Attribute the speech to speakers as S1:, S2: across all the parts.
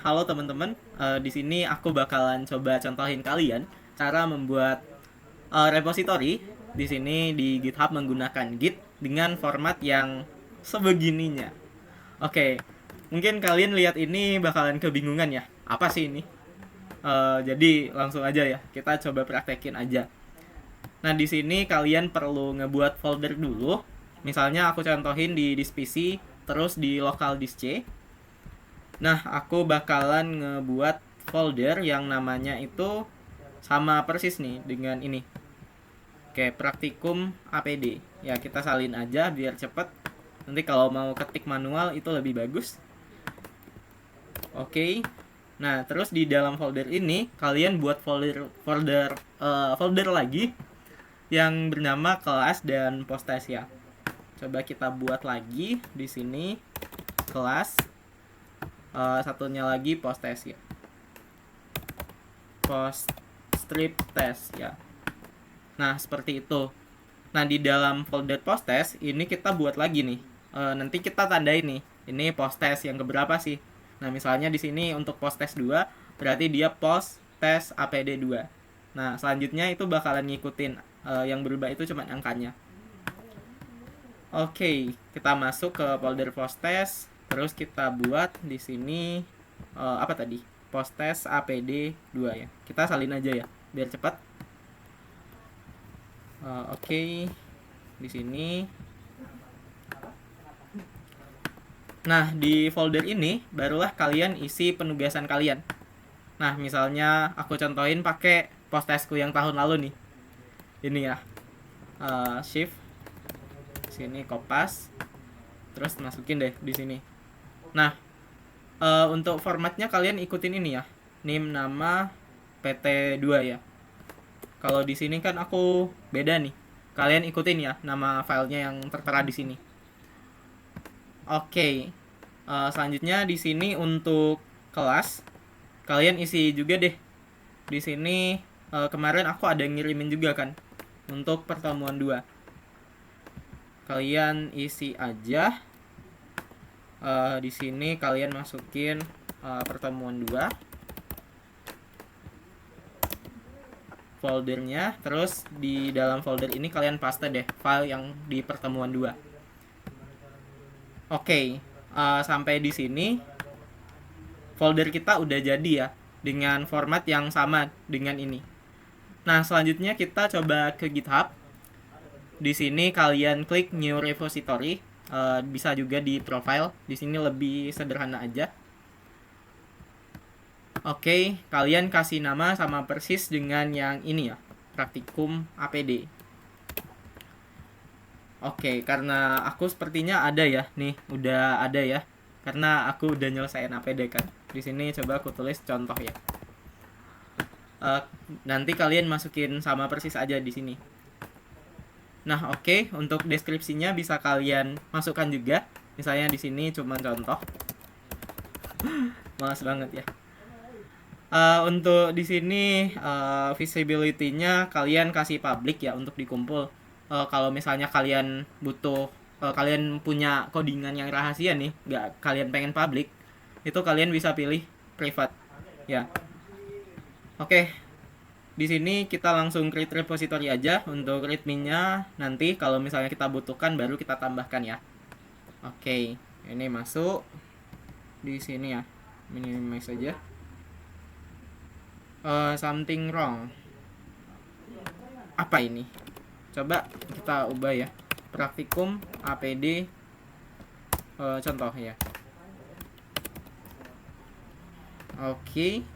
S1: Halo teman-teman, di sini aku bakalan coba contohin kalian cara membuat repository di sini di GitHub menggunakan Git dengan format yang sebegininya. Oke, mungkin kalian lihat ini bakalan kebingungan ya. Apa sih ini? Jadi langsung aja ya, kita coba praktekin aja. Nah, di sini kalian perlu ngebuat folder dulu. Misalnya aku contohin di disk PC, terus di local disk C. Nah, aku bakalan ngebuat folder yang namanya itu sama persis nih dengan ini. Oke, praktikum APD. Ya, kita salin aja biar cepet. Nanti kalau mau ketik manual itu lebih bagus. Oke. Nah, terus di dalam folder ini kalian buat folder lagi yang bernama kelas dan postes ya. Coba kita buat lagi di sini kelas, satunya lagi postes ya. Post strip test ya. Nah, seperti itu. Nah, di dalam folder post test ini kita buat lagi nih. Nanti kita tandain nih. Ini post test yang keberapa sih? Nah, misalnya di sini untuk post test 2 berarti dia post test APD 2. Nah, selanjutnya itu bakalan ngikutin, yang berubah itu cuma angkanya. Oke, kita masuk ke folder post test, terus kita buat di sini apa tadi? Post test APD 2 ya. Kita salin aja ya, biar cepat. Oke, di sini. Nah, di folder ini barulah kalian isi penugasan kalian. Nah, misalnya aku contohin pakai postesku yang tahun lalu nih. Ini ya. Shift sini kopas, terus masukin deh di sini. Nah, untuk formatnya kalian ikutin ini ya. Name nama PT2 ya. Kalau di sini kan aku beda nih. Kalian ikutin ya nama filenya yang tertera di sini. Oke. Selanjutnya di sini untuk kelas kalian isi juga deh. Di sini kemarin aku ada ngirimin juga kan untuk pertemuan 2. Kalian isi aja. Di sini kalian masukin pertemuan 2 foldernya, terus di dalam folder ini kalian paste deh file yang di pertemuan 2. Oke, sampai di sini folder kita udah jadi ya dengan format yang sama dengan ini. Nah, selanjutnya kita coba ke GitHub. Di sini kalian klik new repository, bisa juga di profile. Di sini lebih sederhana aja. Oke, kalian kasih nama sama persis dengan yang ini ya, praktikum APD. Oke, karena aku sepertinya ada ya, nih udah ada ya, karena aku udah nyelesain APD kan. Di sini coba aku tulis contoh ya. Nanti kalian masukin sama persis aja di sini. Nah, oke, untuk deskripsinya bisa kalian masukkan juga. Misalnya di sini cuma contoh. Malas banget ya. Untuk di sini visibility-nya kalian kasih public ya untuk dikumpul. Kalau misalnya kalian butuh, kalian punya codingan yang rahasia nih, nggak kalian pengen public, itu kalian bisa pilih private ya. Oke, di sini kita langsung create repository aja. Untuk readme-nya nanti kalau misalnya kita butuhkan baru kita tambahkan ya. Oke, ini masuk di sini ya, minimize aja. Something wrong. Apa ini? Coba kita ubah ya. Praktikum APD contoh ya. Oke.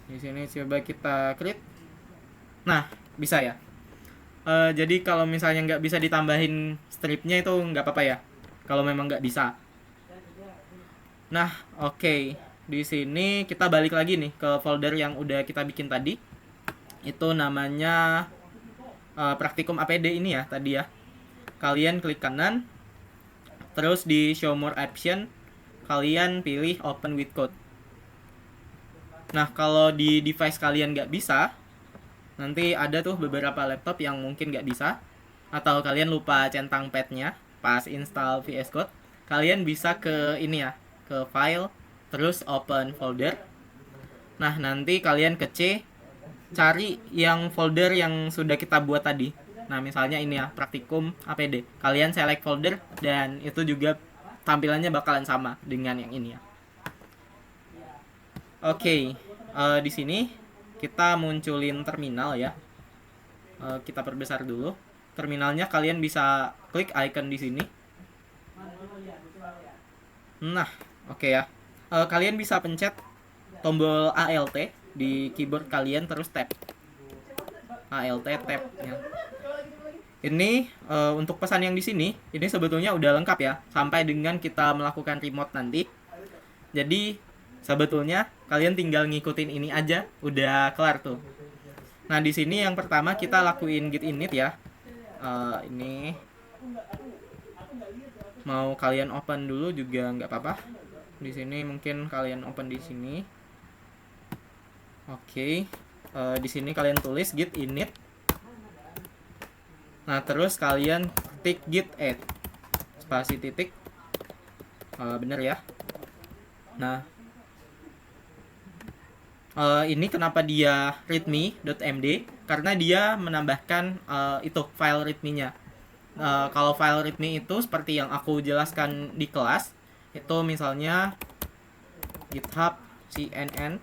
S1: Di sini coba kita create. Nah, bisa ya. Jadi kalau misalnya nggak bisa ditambahin stripnya itu nggak apa-apa ya. Kalau memang nggak bisa. Nah, oke. Di sini kita balik lagi nih ke folder yang udah kita bikin tadi. Itu namanya praktikum APD ini ya tadi ya. Kalian klik kanan, terus di show more option kalian pilih open with code. Nah, kalau di device kalian nggak bisa, nanti ada tuh beberapa laptop yang mungkin nggak bisa, atau kalian lupa centang padnya pas install VS Code, kalian bisa ke ini ya, ke file, terus open folder. Nah, nanti kalian ke C, cari yang folder yang sudah kita buat tadi. Nah, misalnya ini ya, praktikum APD. Kalian select folder dan itu juga tampilannya bakalan sama dengan yang ini ya. Oke, di sini kita munculin terminal ya. Kita perbesar dulu. Terminalnya kalian bisa klik icon di sini. Nah, oke ya. Kalian bisa pencet tombol ALT di keyboard kalian terus tab. ALT tab ya. Ini untuk pesan yang di sini, ini sebetulnya udah lengkap ya, sampai dengan kita melakukan remote nanti. Jadi sebetulnya kalian tinggal ngikutin ini aja, udah kelar tuh. Nah, di sini yang pertama kita lakuin git init ya. Ini mau kalian open dulu juga nggak apa-apa. Di sini mungkin kalian open di sini. Oke. Di sini kalian tulis git init. Nah, terus kalian ketik git add spasi titik. Bener ya. Nah, ini kenapa dia readme.md, karena dia menambahkan itu file readme-nya. Kalau file readme itu seperti yang aku jelaskan di kelas, itu misalnya GitHub CNN.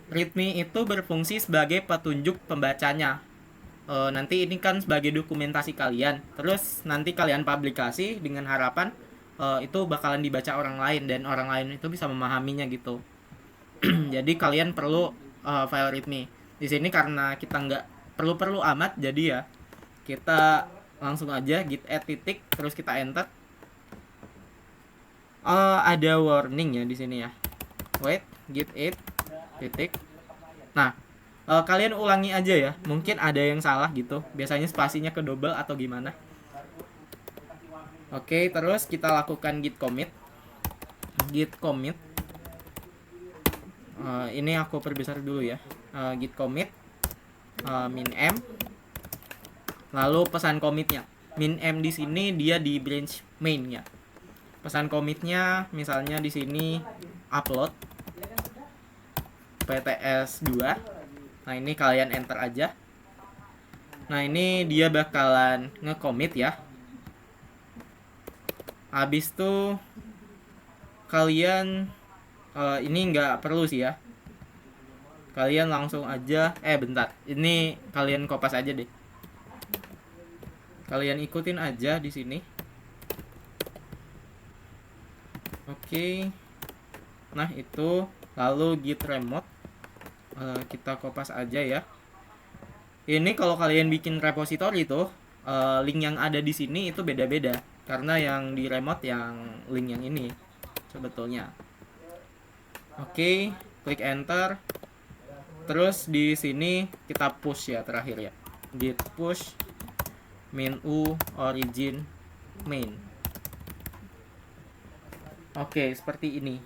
S1: Readme itu berfungsi sebagai petunjuk pembacanya. Nanti ini kan sebagai dokumentasi kalian. Terus nanti kalian publikasi dengan harapan itu bakalan dibaca orang lain dan orang lain itu bisa memahaminya gitu. Jadi kalian perlu file readme. Di sini karena kita nggak perlu amat, jadi ya kita langsung aja git add titik terus kita enter. Ada warning ya di sini ya. Wait, git add titik. Nah, kalian ulangi aja ya. Mungkin ada yang salah gitu. Biasanya spasinya ke double atau gimana. Oke, terus kita lakukan git commit. Git commit. Ini aku perbesar dulu ya. Git commit min m. Lalu pesan commitnya. Min m di sini dia di branch main ya. Pesan commitnya misalnya di sini upload PTS 2. Nah, ini kalian enter aja. Nah, ini dia bakalan nge-commit ya. Habis itu kalian ini nggak perlu sih ya. Kalian langsung aja bentar. Ini kalian kopas aja deh. Kalian ikutin aja di sini. Oke. Nah, itu lalu git remote kita kopas aja ya. Ini kalau kalian bikin repository itu link yang ada di sini itu beda-beda karena yang di remote yang link yang ini sebetulnya. Oke, klik enter. Terus di sini kita push ya terakhir ya. Git push min u origin main. Oke, seperti ini.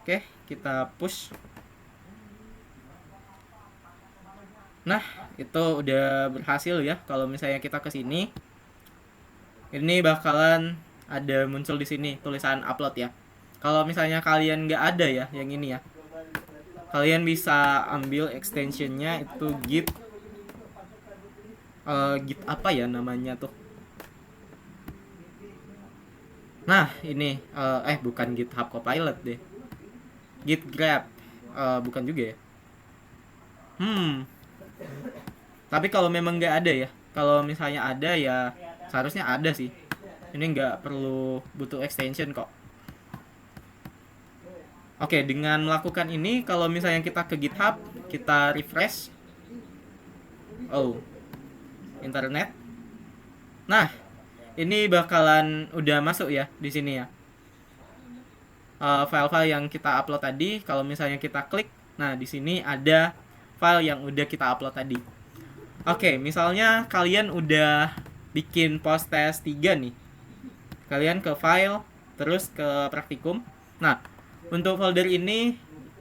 S1: Oke, kita push. Nah, itu udah berhasil ya. Kalau misalnya kita ke sini, ini bakalan ada muncul di sini tulisan upload ya. Kalau misalnya kalian nggak ada ya yang ini ya, kalian bisa ambil extensionnya itu git git apa ya namanya tuh. Nah, ini bukan GitHub Copilot deh. Git grab. Bukan juga ya. Tapi kalau memang nggak ada ya, kalau misalnya ada ya seharusnya ada sih. Ini nggak perlu butuh extension kok. Oke, dengan melakukan ini, kalau misalnya kita ke GitHub, kita refresh. Oh, internet. Nah, ini bakalan udah masuk ya di sini ya. File-file yang kita upload tadi, kalau misalnya kita klik, nah di sini ada file yang udah kita upload tadi. Oke, misalnya kalian udah bikin post test 3 nih. Kalian ke file, terus ke praktikum. Nah, untuk folder ini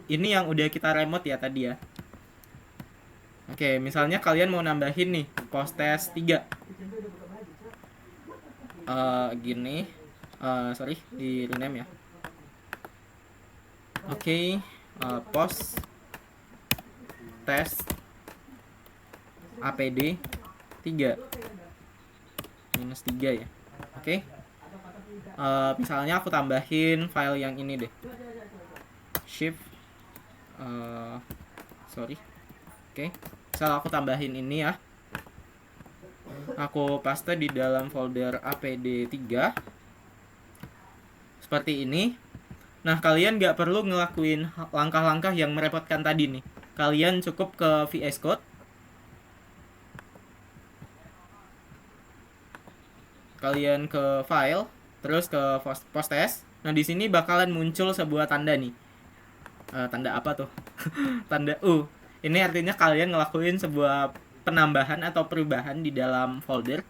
S1: yang udah kita remote ya tadi ya. Oke, misalnya kalian mau nambahin nih post test 3. Gini. Sorry, di rename ya. Oke, post test apd 3 -3 ya. Oke. Misalnya aku tambahin file yang ini deh. Shift sorry. Oke. Misal aku tambahin ini ya. Aku paste di dalam folder apd3 seperti ini. Nah, kalian nggak perlu ngelakuin langkah-langkah yang merepotkan tadi nih. Kalian cukup ke VS Code. Kalian ke file, terus ke post test. Nah, di sini bakalan muncul sebuah tanda nih. Tanda apa tuh? Tanda U. Ini artinya kalian ngelakuin sebuah penambahan atau perubahan di dalam folder.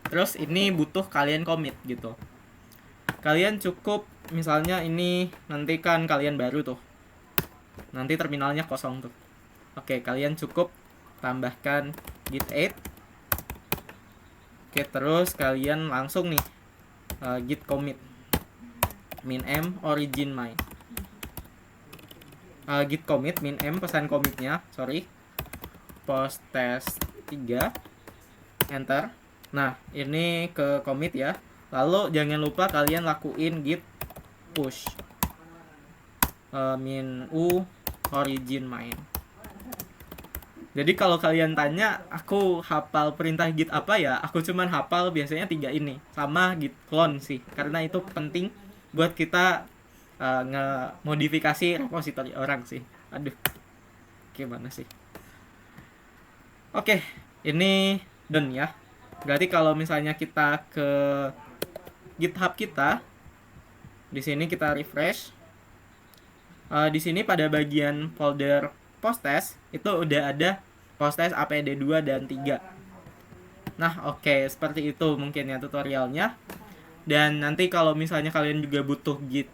S1: Terus ini butuh kalian commit gitu. Kalian cukup, misalnya ini nanti kan kalian baru tuh. Nanti terminalnya kosong tuh. Oke, kalian cukup tambahkan git add. Oke, terus kalian langsung nih git commit min m origin my. Git commit min m pesan commitnya, sorry. Post test 3 enter. Nah, ini ke commit ya. Lalu jangan lupa kalian lakuin git push min u origin main. Jadi kalau kalian tanya aku hafal perintah git apa ya, aku cuman hafal biasanya 3 ini sama git clone sih, karena itu penting buat kita nge-modifikasi repository orang sih. Aduh, gimana sih? Oke, ini done ya. Berarti kalau misalnya kita ke GitHub kita, di sini kita refresh. Di sini pada bagian folder post test itu udah ada post test apd2 dan 3. Nah, oke, seperti itu mungkin ya tutorialnya. Dan nanti kalau misalnya kalian juga butuh git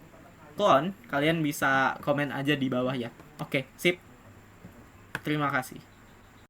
S1: clone, kalian bisa komen aja di bawah ya. Oke, sip. Terima kasih.